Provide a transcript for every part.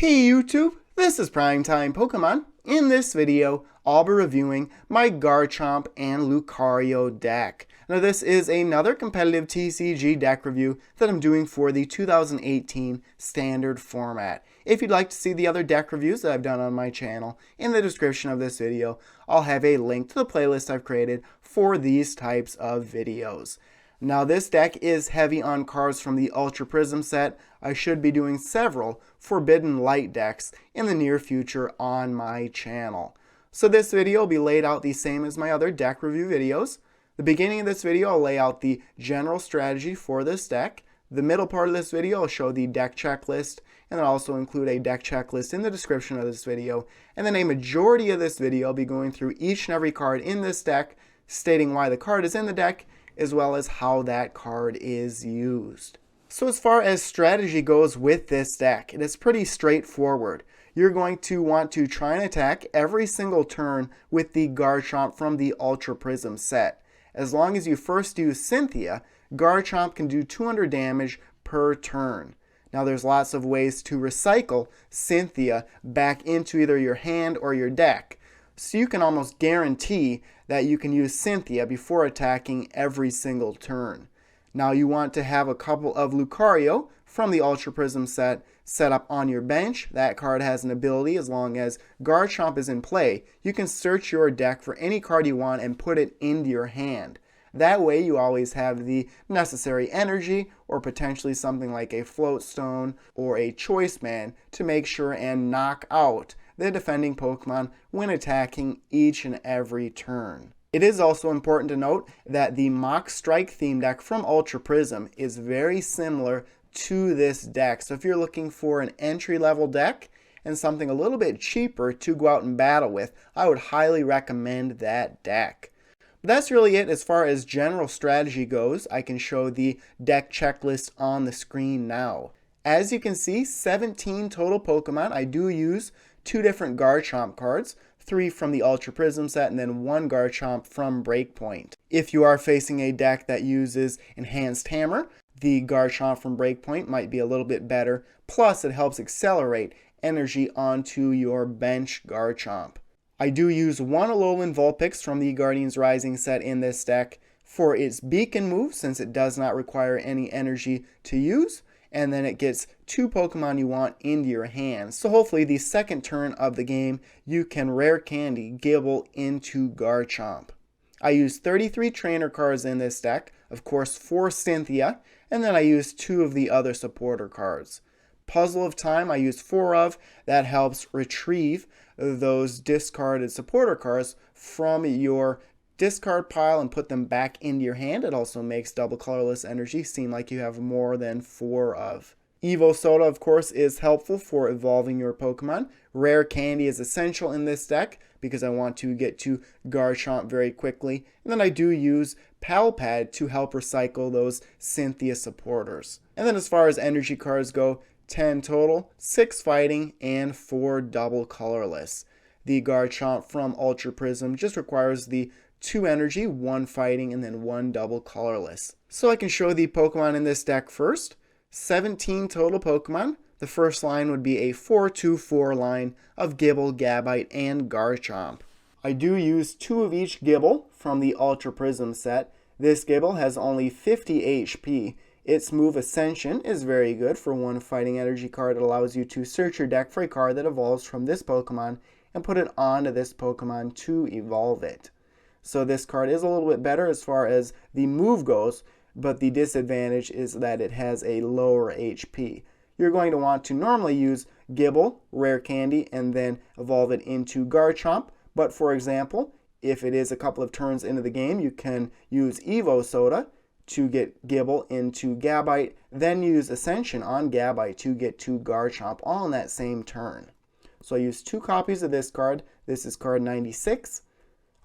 Hey YouTube, this is PrimetimePokemon. In this video, I'll be reviewing my Garchomp and Lucario deck. Now this is another competitive TCG deck review that I'm doing for the 2018 Standard Format. If you'd like to see the other deck reviews that I've done on my channel, in the description of this video, I'll have a link to the playlist I've created for these types of videos. Now this deck is heavy on cards from the Ultra Prism set. I should be doing several Forbidden Light decks in the near future on my channel. So this video will be laid out the same as my other deck review videos. The beginning of this video I'll lay out the general strategy for this deck. The middle part of this video will show the deck checklist, and I'll also include a deck checklist in the description of this video. And then a majority of this video I'll be going through each and every card in this deck, stating why the card is in the deck, as well as how that card is used. So as far as strategy goes with this deck, it is pretty straightforward. You're going to want to try and attack every single turn with the Garchomp from the Ultra Prism set. As long as you first use Cynthia, Garchomp can do 200 damage per turn. Now there's lots of ways to recycle Cynthia back into either your hand or your deck. So you can almost guarantee that you can use Cynthia before attacking every single turn. Now you want to have a couple of Lucario from the Ultra Prism set up on your bench. That card has an ability as long as Garchomp is in play. You can search your deck for any card you want and put it into your hand. That way you always have the necessary energy or potentially something like a Float Stone or a Choice Man to make sure and knock out the defending Pokemon when attacking each and every turn. It is also important to note that the Mock Strike theme deck from Ultra Prism is very similar to this deck. So if you're looking for an entry-level deck and something a little bit cheaper to go out and battle with, I would highly recommend that deck. But that's really it as far as general strategy goes. I can show the deck checklist on the screen now. As you can see, 17 total Pokemon. I do use 2 different Garchomp cards, 3 from the Ultra Prism set, and then 1 Garchomp from Breakpoint. If you are facing a deck that uses Enhanced Hammer, the Garchomp from Breakpoint might be a little bit better, plus it helps accelerate energy onto your bench Garchomp. I do use 1 Alolan Vulpix from the Guardians Rising set in this deck for its Beacon move, since it does not require any energy to use, and then it gets 2 Pokemon you want into your hands. So hopefully the second turn of the game, you can Rare Candy Gibble into Garchomp. I use 33 trainer cards in this deck, of course 4 Cynthia, and then I use 2 of the other supporter cards. Puzzle of Time I use 4 of. That helps retrieve those discarded supporter cards from your discard pile and put them back into your hand. It also makes double colorless energy seem like you have more than 4 of. Evo Soda, of course, is helpful for evolving your Pokemon. Rare Candy is essential in this deck because I want to get to Garchomp very quickly. And then I do use Pal Pad to help recycle those Cynthia supporters. And then as far as energy cards go, 10 total, 6 fighting, and 4 double colorless. The Garchomp from Ultra Prism just requires the 2 energy, 1 fighting, and then 1 double colorless. So I can show the Pokemon in this deck first. 17 total Pokemon. The first line would be a 4-2-4 line of Gibble, Gabite, and Garchomp. I do use 2 of each Gibble from the Ultra Prism set. This Gibble has only 50 HP. Its move Ascension is very good for 1 fighting energy card. It allows you to search your deck for a card that evolves from this Pokemon and put it onto this Pokemon to evolve it. So this card is a little bit better as far as the move goes, but the disadvantage is that it has a lower HP. You're going to want to normally use Gibble, Rare Candy, and then evolve it into Garchomp. But for example, if it is a couple of turns into the game, you can use Evo Soda to get Gibble into Gabite, then use Ascension on Gabite to get to Garchomp all in that same turn. So I use 2 copies of this card. This is card 96.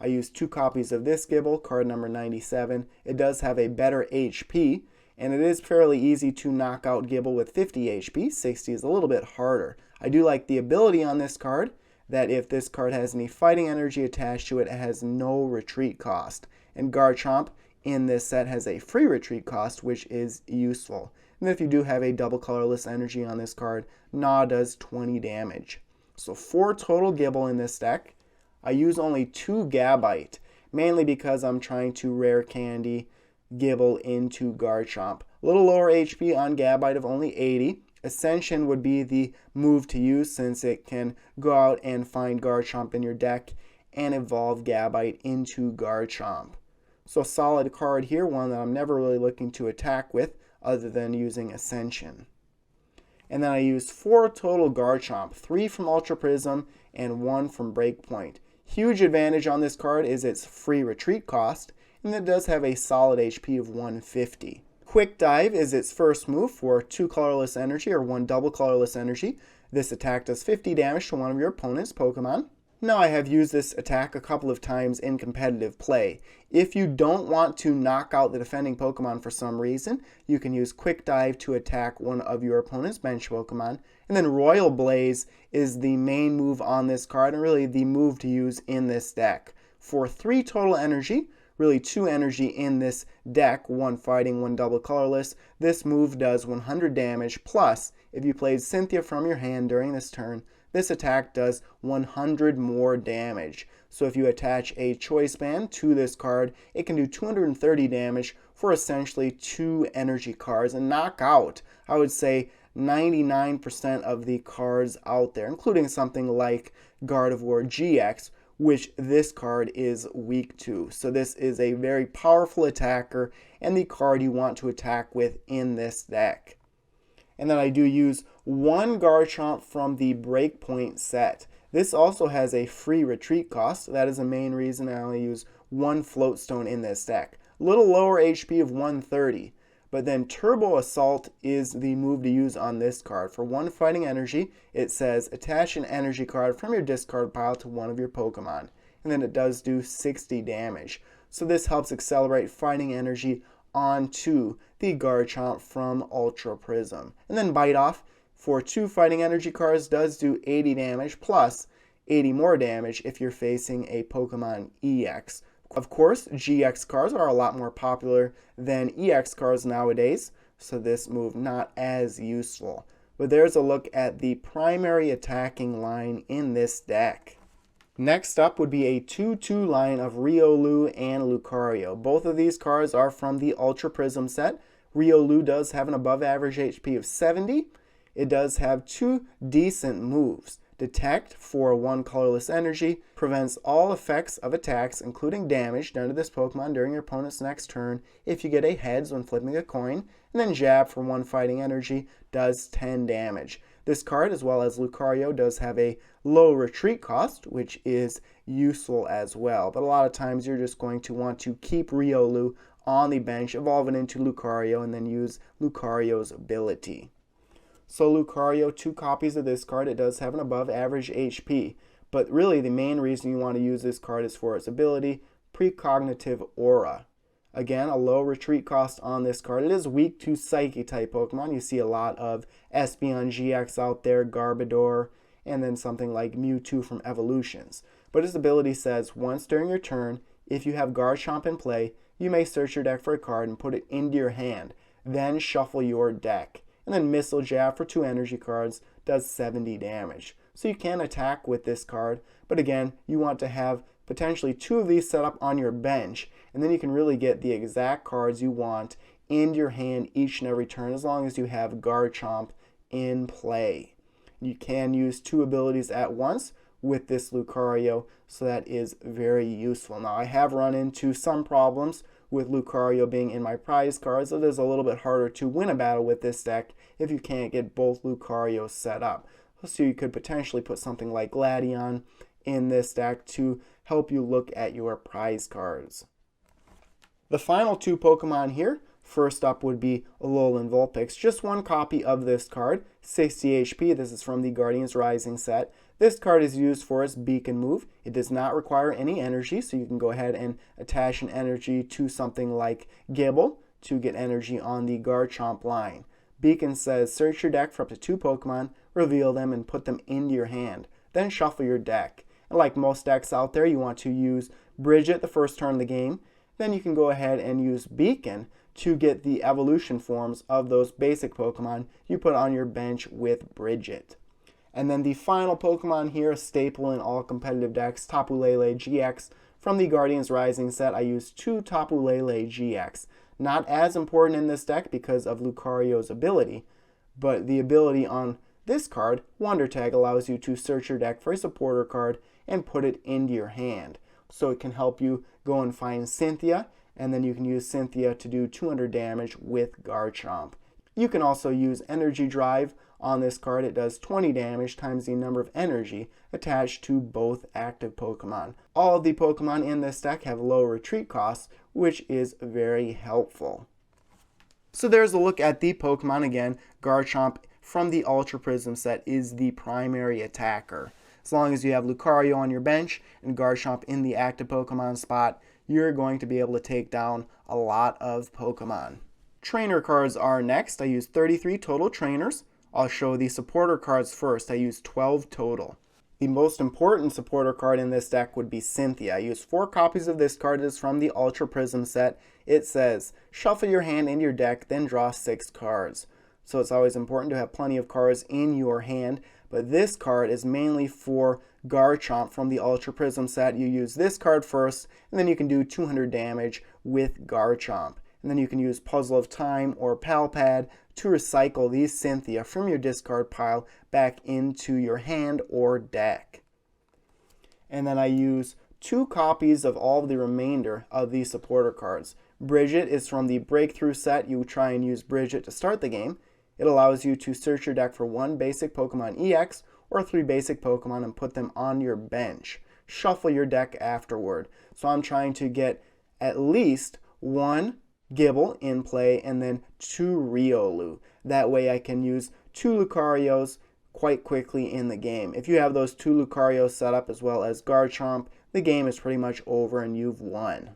I use 2 copies of this Gibble, card number 97. It does have a better HP, and it is fairly easy to knock out Gibble with 50 HP. 60 is a little bit harder. I do like the ability on this card that if this card has any fighting energy attached to it, it has no retreat cost. And Garchomp in this set has a free retreat cost, which is useful. And if you do have a double colorless energy on this card, Gnaw does 20 damage. So 4 total Gibble in this deck. I use only 2 Gabite, mainly because I'm trying to rare candy Gibble into Garchomp. A little lower HP on Gabite of only 80. Ascension would be the move to use since it can go out and find Garchomp in your deck and evolve Gabite into Garchomp. So a solid card here, one that I'm never really looking to attack with other than using Ascension. And then I use 4 total Garchomp, 3 from Ultra Prism and 1 from Breakpoint. Huge advantage on this card is its free retreat cost, and it does have a solid HP of 150. Quick Dive is its first move for 2 colorless energy or 1 double colorless energy. This attack does 50 damage to one of your opponent's Pokemon. Now I have used this attack a couple of times in competitive play. If you don't want to knock out the defending Pokemon for some reason, you can use Quick Dive to attack one of your opponent's bench Pokemon. And then Royal Blaze is the main move on this card and really the move to use in this deck. For 3 total energy, really 2 energy in this deck, 1 fighting, 1 double colorless, this move does 100 damage, plus if you played Cynthia from your hand during this turn, this attack does 100 more damage. So if you attach a Choice Band to this card, it can do 230 damage for essentially 2 energy cards and knock out, I would say, 99% of the cards out there, including something like Gardevoir GX, which this card is weak to. So this is a very powerful attacker and the card you want to attack with in this deck. And then I do use 1 Garchomp from the Breakpoint set. This also has a free retreat cost. That is the main reason I only use 1 Floatstone in this deck. A little lower HP of 130. But then Turbo Assault is the move to use on this card. For 1 fighting energy, it says attach an energy card from your discard pile to one of your Pokemon. And then it does do 60 damage. So this helps accelerate fighting energy onto the Garchomp from Ultra Prism. And then Bite Off for 2 fighting energy cards does do 80 damage plus 80 more damage if you're facing a Pokemon EX. Of course, GX cards are a lot more popular than EX cards nowadays, so this move not as useful. But there's a look at the primary attacking line in this deck. Next up would be a 2-2 line of Riolu and Lucario. Both of these cards are from the Ultra Prism set. Riolu does have an above average HP of 70. It does have 2 decent moves. Detect for 1 colorless energy, prevents all effects of attacks, including damage, done to this Pokemon during your opponent's next turn if you get a heads when flipping a coin. And then Jab for 1 fighting energy, does 10 damage. This card, as well as Lucario, does have a low retreat cost, which is useful as well. But a lot of times you're just going to want to keep Riolu on the bench, evolve it into Lucario, and then use Lucario's ability. So Lucario, 2 copies of this card. It does have an above average HP. But really the main reason you want to use this card is for its ability, Precognitive Aura. Again, a low retreat cost on this card. It is weak to Psyche type Pokemon. You see a lot of Espeon GX out there, Garbodor, and then something like Mewtwo from Evolutions. But its ability says once during your turn, if you have Garchomp in play, you may search your deck for a card and put it into your hand. Then shuffle your deck. And then Missile Jab for 2 energy cards does 70 damage. So you can attack with this card, but again, you want to have potentially 2 of these set up on your bench, and then you can really get the exact cards you want in your hand each and every turn as long as you have Garchomp in play. You can use 2 abilities at once with this Lucario, so that is very useful. Now I have run into some problems with Lucario being in my prize cards. It is a little bit harder to win a battle with this deck if you can't get both Lucarios set up. So you could potentially put something like Gladion in this deck to help you look at your prize cards. The final 2 Pokemon here, first up would be Alolan Vulpix. Just 1 copy of this card, 60 HP. This is from the Guardians Rising set. This card is used for its Beacon move. It does not require any energy, so you can go ahead and attach an energy to something like Gibble to get energy on the Garchomp line. Beacon says search your deck for up to 2 Pokemon, reveal them, and put them into your hand. Then shuffle your deck. And like most decks out there, you want to use Bridget the first turn of the game. Then you can go ahead and use Beacon to get the evolution forms of those basic Pokemon you put on your bench with Bridget. And then the final Pokemon here, a staple in all competitive decks, Tapu Lele GX. From the Guardians Rising set, I used 2 Tapu Lele GX. Not as important in this deck because of Lucario's ability, but the ability on this card, Wonder Tag, allows you to search your deck for a supporter card and put it into your hand. So it can help you go and find Cynthia, and then you can use Cynthia to do 200 damage with Garchomp. You can also use Energy Drive on this card. It does 20 damage times the number of energy attached to both active Pokemon. All of the Pokemon in this deck have low retreat costs, which is very helpful. So there's a look at the Pokemon again. Garchomp from the Ultra Prism set is the primary attacker. As long as you have Lucario on your bench and Garchomp in the active Pokemon spot, you're going to be able to take down a lot of Pokemon. Trainer cards are next. I used 33 total trainers. I'll show the supporter cards first. I used 12 total. The most important supporter card in this deck would be Cynthia. I used 4 copies of this card. It is from the Ultra Prism set. It says, shuffle your hand into your deck, then draw 6 cards. So it's always important to have plenty of cards in your hand. But this card is mainly for Garchomp from the Ultra Prism set. You use this card first, and then you can do 200 damage with Garchomp. And then you can use Puzzle of Time or Pal Pad to recycle these Cynthia from your discard pile back into your hand or deck. And then I use 2 copies of all of the remainder of these supporter cards. Bridget is from the Breakthrough set. You try and use Bridget to start the game. It allows you to search your deck for 1 basic Pokemon EX or 3 basic Pokemon and put them on your bench. Shuffle your deck afterward. So I'm trying to get at least 1 Gibble in play and then 2 Riolu. That way I can use 2 Lucarios quite quickly in the game. If you have those 2 Lucarios set up as well as Garchomp, the game is pretty much over and you've won.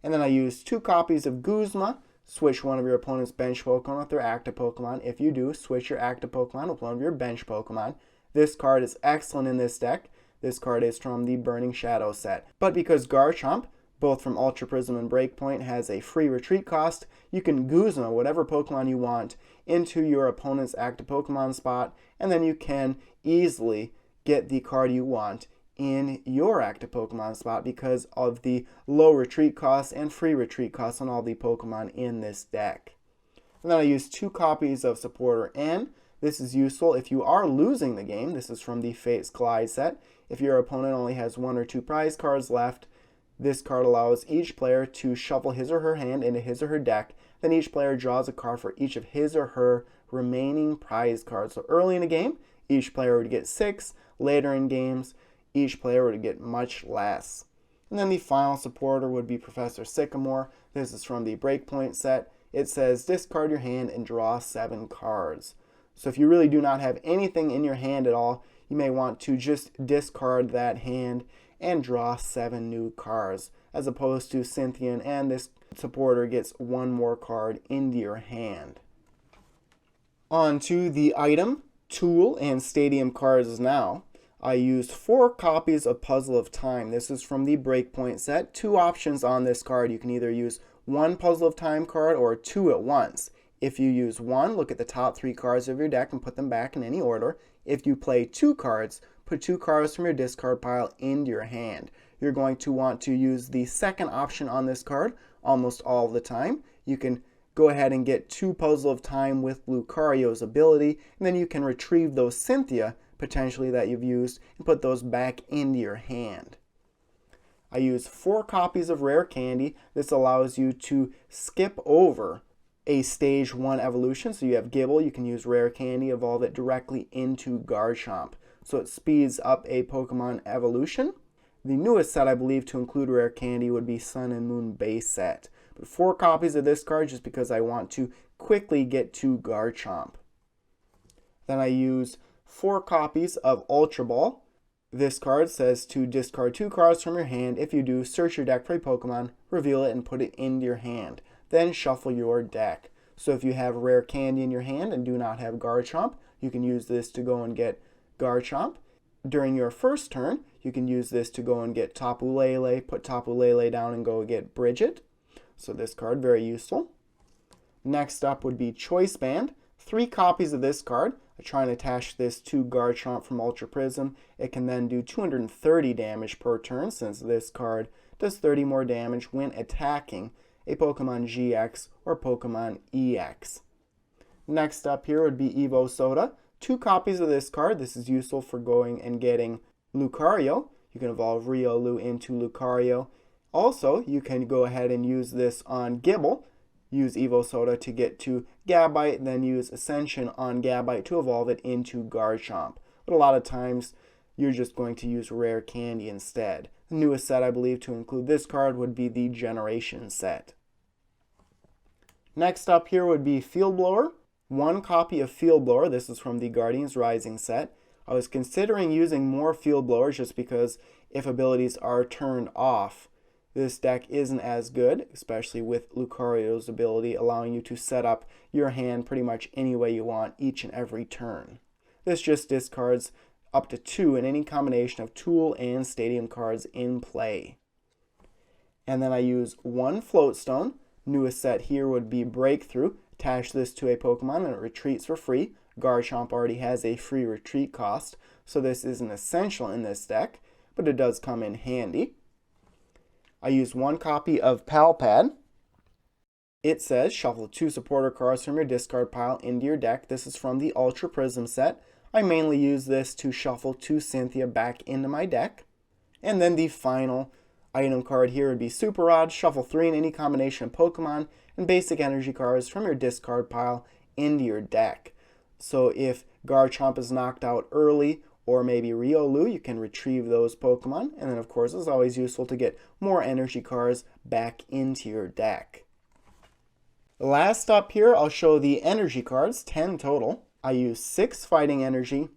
And then I use 2 copies of Guzma. Switch one of your opponent's bench Pokemon with their active Pokemon. If you do, switch your active Pokemon with one of your bench Pokemon. This card is excellent in this deck. This card is from the Burning Shadow set. But because Garchomp, both from Ultra Prism and Breakpoint, has a free retreat cost, you can Guzma whatever Pokemon you want into your opponent's active Pokemon spot, and then you can easily get the card you want in your active Pokemon spot because of the low retreat costs and free retreat costs on all the Pokemon in this deck. And then I use 2 copies of Supporter N. This is useful if you are losing the game. This is from the Fates Collide set. If your opponent only has 1 or 2 prize cards left, this card allows each player to shuffle his or her hand into his or her deck. Then each player draws a card for each of his or her remaining prize cards. So early in the game, each player would get 6. Later in games, each player would get much less. And then the final supporter would be Professor Sycamore. This is from the Breakpoint set. It says discard your hand and draw 7 cards. So if you really do not have anything in your hand at all, you may want to just discard that hand and draw 7 new cards, as opposed to Cynthian, and this supporter gets 1 more card into your hand. On to the item, tool, and stadium cards now. I used 4 copies of Puzzle of Time. This is from the Breakpoint set. 2 options on this card. You can either use 1 Puzzle of Time card or 2 at once. If you use 1, look at the top 3 cards of your deck and put them back in any order. If you play 2 cards, put 2 cards from your discard pile into your hand. You're going to want to use the second option on this card almost all the time. You can go ahead and get 2 Puzzle of Time with Lucario's ability, and then you can retrieve those Cynthia potentially that you've used and put those back into your hand. I use 4 copies of Rare Candy. This allows you to skip over a stage 1 evolution. So you have Gibble, you can use Rare Candy, evolve it directly into Garchomp. So it speeds up a Pokemon evolution. The newest set, I believe, to include Rare Candy would be Sun and Moon base set. But 4 copies of this card just because I want to quickly get to Garchomp. Then I use 4 copies of Ultra Ball. This card says to discard 2 cards from your hand. If you do, search your deck for a Pokemon, reveal it, and put it into your hand. Then shuffle your deck. So if you have Rare Candy in your hand and do not have Garchomp, you can use this to go and get Garchomp. During your first turn, you can use this to go and get Tapu Lele, put Tapu Lele down and go get Bridget. so this card very useful. Next up would be Choice Band. 3 copies of this card. I try and attach this to Garchomp from Ultra Prism. It can then do 230 damage per turn, since this card does 30 more damage when attacking a Pokemon GX or Pokemon EX. Next up here would be Evo Soda. 2 copies of this card. This is useful for going and getting Lucario. You can evolve Riolu into Lucario. Also, you can go ahead and use this on Gible. Use Evo Soda to get to Gabite, then use Ascension on Gabite to evolve it into Garchomp. But a lot of times, you're just going to use Rare Candy instead. The newest set, I believe, to include this card would be the Generation set. Next up here would be Field Blower. 1 copy of Field Blower. This is from the Guardians Rising set. I was considering using more Field Blowers just because if abilities are turned off, this deck isn't as good, especially with Lucario's ability allowing you to set up your hand pretty much any way you want each and every turn. This just discards up to 2 in any combination of Tool and Stadium cards in play. And then I use 1 Float Stone. Newest set here would be Breakthrough. Attach this to a Pokemon and it retreats for free. Garchomp already has a free retreat cost, so this isn't essential in this deck, but it does come in handy. I use 1 copy of Pal Pad. It says shuffle 2 supporter cards from your discard pile into your deck. This is from the Ultra Prism set. I mainly use this to shuffle 2 Cynthia back into my deck. And then the final item card here would be Super Rod. Shuffle 3 in any combination of Pokemon and basic energy cards from your discard pile into your deck. So if Garchomp is knocked out early, or maybe Riolu, you can retrieve those Pokemon. And then, of course, it's always useful to get more energy cards back into your deck. Last up here, I'll show the energy cards, 10 total. I use 6 fighting energy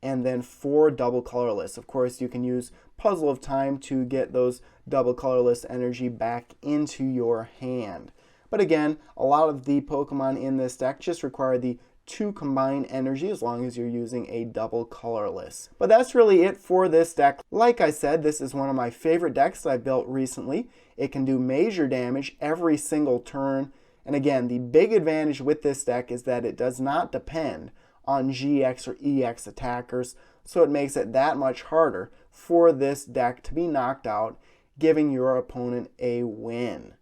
and then 4 double colorless. Of course, you can use Puzzle of Time to get those double colorless energy back into your hand. But again, a lot of the Pokemon in this deck just require the 2 combined energy as long as you're using a double colorless. But that's really it for this deck. Like I said, this is one of my favorite decks that I've built recently. It can do major damage every single turn. And again, the big advantage with this deck is that it does not depend on GX or EX attackers, so it makes it that much harder for this deck to be knocked out, giving your opponent a win.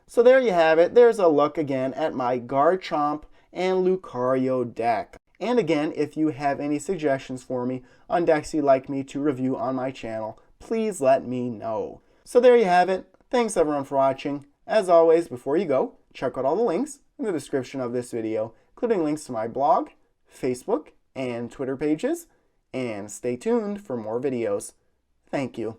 So there you have it. There's a look again at my Garchomp and Lucario deck. And again, if you have any suggestions for me on decks you'd like me to review on my channel, please let me know. So there you have it. Thanks everyone for watching. As always, before you go, check out all the links in the description of this video, including links to my blog, Facebook, and Twitter pages, and stay tuned for more videos. Thank you.